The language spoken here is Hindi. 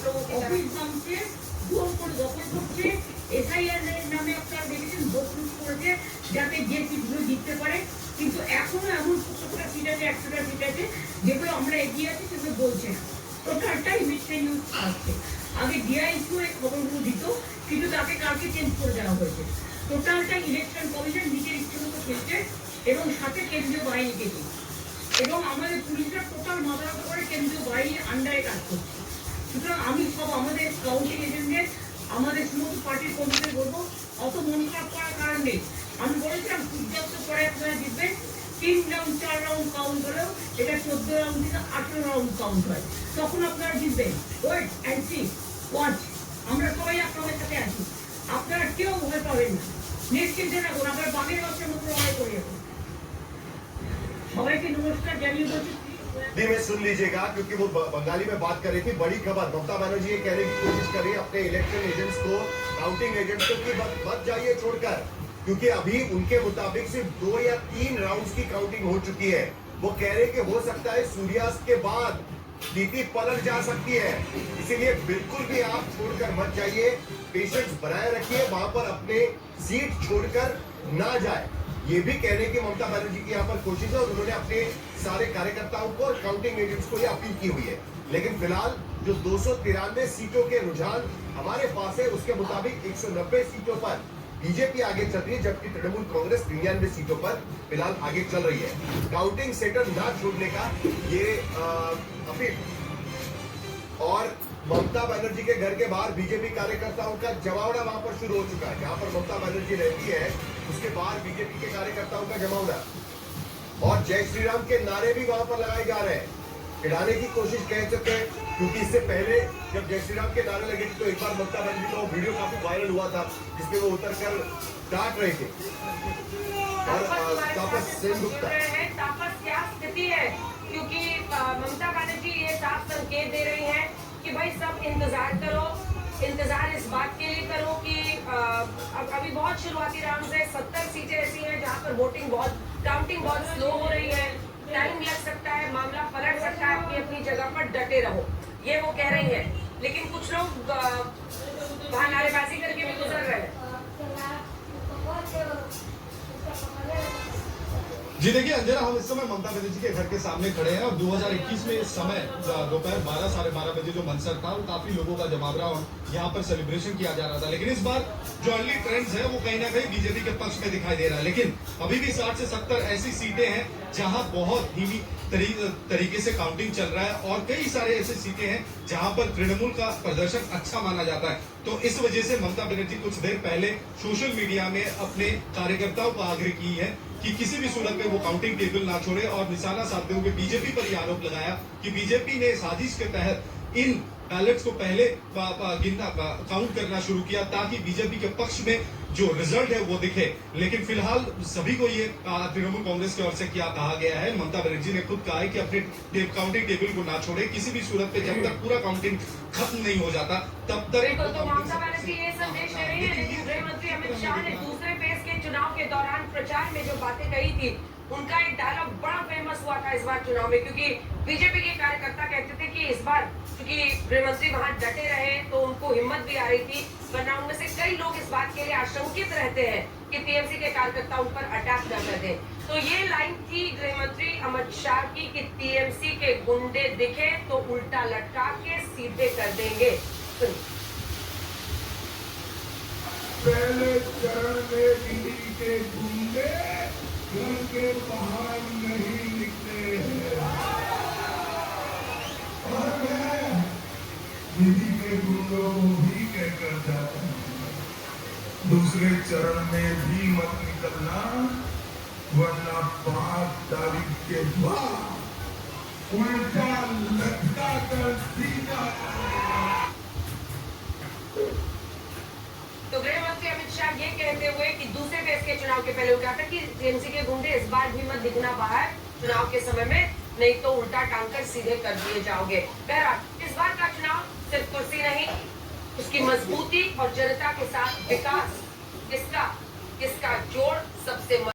आप लोगों की অফিস ভাঙছে, জোর করে দখল করছে, এসআইআর নামে আপনারা দেখেছেন ভোট লুট করেছে যাতে যে সিটগুলো জিততে পারে। কিন্তু এখনো এমন 70টা সিট আছে, 100টা সিট আছে যেগুলো আমরা এগিয়ে আছি কিন্তু বলছে না। টোটালটাই মিথ্যে নিউজ আসছে। আগে ডিআইকিউ এই খবরগুলো দিত, কিন্তু তাকে কালকে চেঞ্জ করে দেওয়া হয়েছে। টোটালটা ইলেকশন কমিশন নিজের ইচ্ছে মতো খেলছে এবং সাথে কেন্দ্রীয় বাহিনীকে দিয়ে, এবং আমাদের পুলিশরা টোটাল মাথা ব্যথা করে কেন্দ্রীয় বাহিনীর আন্ডারে কাজ করছে। সুতরাং আমি সব আমাদের কাউন্টিং এজেন্টদের, আমাদের সমস্ত পার্টির কর্মীদের বলবো, অত মন খারাপ করার কারণ নেই। আমি বলেছিলাম সূর্যাস্ত পরে আপনারা জিতবেন, 3 রাউন্ড 4 রাউন্ড কাউন্ট হলেও এটা 14 রাউন্ড থেকে 18 রাউন্ড কাউন্ট হয়, তখন আপনারা জিতবেন। ওয়েট অ্যান্ড সি, ওয়াচ, আমরা সবাই আপনাদের সাথে আছি, আপনারা কেউ ভয় পাবেন না, নিশ্চিন্তে থাকুন, আপনার বামের বাচ্চার মতো লড়াই করে যাবেন। সবাইকে নমস্কার জানিয়ে বলছি। जी में सुन लीजिएगा, क्योंकि वो बंगाली में बात कर रही थी। बड़ी खबर, ममता बनर्जी ये कहने की कोशिश कर रही है अपने इलेक्शन एजेंट्स को, काउंटिंग एजेंट्स को, कि मत जाइए छोड़कर, क्योंकि अभी उनके मुताबिक सिर्फ 2 या 3 राउंड्स की काउंटिंग हो चुकी है। वो कह रहे कि हो सकता है सूर्यास्त के बाद स्थिति पलट जा सकती है, इसीलिए बिल्कुल भी आप छोड़कर मत जाइए, पेशेंस बनाए रखिए, वहां पर अपने सीट छोड़कर ना जाए। ये भी कहने की ममता बनर्जी की यहाँ पर कोशिश है, और उन्होंने अपने सारे कार्यकर्ताओं को और काउंटिंग एजेंट्स को ये अपील की हुई है। लेकिन फिलहाल जो 293 सीटों के रुझान हमारे पास है, उसके मुताबिक 190 सीटों पर बीजेपी आगे चल रही है, जबकि तृणमूल कांग्रेस 93 सीटों पर फिलहाल आगे चल रही है। काउंटिंग सेंटर ना छोड़ने का ये अपील, और ममता बनर्जी के घर के बाहर बीजेपी कार्यकर्ताओं का जमावड़ा वहां पर शुरू हो चुका है। जहां पर ममता बनर्जी रहती है उसके बाहर बीजेपी के कार्यकर्ताओं का जमावड़ा, और जय श्री राम के नारे भी वहां पर लगाए जा रहे हैं, चिढ़ाने की कोशिश कह सकते हैं। क्योंकि इससे पहले जब जय श्री राम के नारे लगे थे तो एक बार ममता बनर्जी का वीडियो काफी वायरल हुआ था, जिसमें वो उतर कर डांट रहे थे। और तापस सेनगुप्ता, तापस क्या स्थिति है, क्योंकि ममता बनर्जी ये साफ संकेत दे रही हैं कि भाई सब इंतजार करो, इंतजार इस बात के लिए करो कि अभी बहुत शुरुआती राउंड है, 70 सीटें ऐसी हैं जहां पर काउंटिंग बहुत स्लो हो रही है, टाइम लग सकता है, मामला पलट सकता है, अपनी अपनी जगह पर डटे रहो, ये वो कह रही है। लेकिन कुछ लोग वहां नारेबाजी करके भी गुजर रहे हैं। जी देखिए अंजना, हम इस समय ममता बनर्जी के घर के सामने खड़े हैं, और 2021 में इस समय दोपहर 12 साढ़े 12 बजे जो मंसर था, वो काफी लोगों का जमावड़ा और यहाँ पर सेलिब्रेशन किया जा रहा था। लेकिन इस बार जो अर्ली ट्रेंड्स है वो कहीं ना कहीं बीजेपी के पक्ष में दिखाई दे रहा है। लेकिन अभी भी 60 से 70 ऐसी सीटें हैं जहां बहुत धीमी तरीके से काउंटिंग चल रहा है, और कई सारे ऐसे सीटें हैं जहां पर तृणमूल का प्रदर्शन अच्छा माना जाता है। तो इस वजह से ममता बनर्जी कुछ देर पहले सोशल मीडिया में अपने कार्यकर्ताओं को आग्रह की है कि किसी भी सूरत में वो काउंटिंग टेबल ना छोड़े, और निशाना साधते हुए बीजेपी पर यह आरोप लगाया कि बीजेपी ने साजिश के तहत इन बैलेट्स को पहले काउंट करना शुरू किया ताकि बीजेपी के पक्ष में जो रिजल्ट है वो दिखे। लेकिन फिलहाल सभी को ये तृणमूल कांग्रेस की ओर से क्या कहा गया है, ममता बनर्जी ने खुद कहा है कि अपने काउंटिंग टेबल को ना छोड़े किसी भी सूरत पे, जब तक पूरा काउंटिंग खत्म नहीं हो जाता तब तक। तो ममता बनर्जी ये संदेश दे रही है, लेकिन गृह मंत्री अमित शाह ने दूसरे फेज के चुनाव के दौरान प्रचार में जो बातें कही थी, उनका एक डायलॉग बड़ा फेमस हुआ था इस बार चुनाव में, क्योंकि बीजेपी के कार्यकर्ता कहते थे कि इस बार क्योंकि गृहमंत्री वहां डटे रहे तो उनको हिम्मत भी आ रही थी, वरना उनमें से कई लोग इस बात के लिए आशंकित रहते हैं कि टीएमसी के कार्यकर्ता उन पर अटैक न कर दें। तो ये लाइन थी गृहमंत्री अमित शाह की कि टीएमसी के गुंडे दिखे तो उल्टा लटका के सीधे कर देंगे। पहले चरण में दिल्ली के गुंडे घर के बाहर नहीं निकले हैं, और मैं दिल्ली के गुंडों को भी कहकर जाता हूँ, दूसरे चरण में भी मत निकलना, वरना 5 तारीख के बाद उल्टा लटका कर सीधा। तो गृह मंत्री अमित शाह ये कहते हुए कि दूसरे फेज के चुनाव के पहले कहा था कि टीएमसी के गुंडे इस बार भी मत दिखना बाहर चुनाव के समय में, नहीं तो उल्टा टांग कर सीधे कर दिए जाओगे। बहरहाल इस बार का चुनाव सिर्फ कुर्सी नहीं, उसकी मजबूती और जनता के साथ विकास, इसका जोड़ सबसे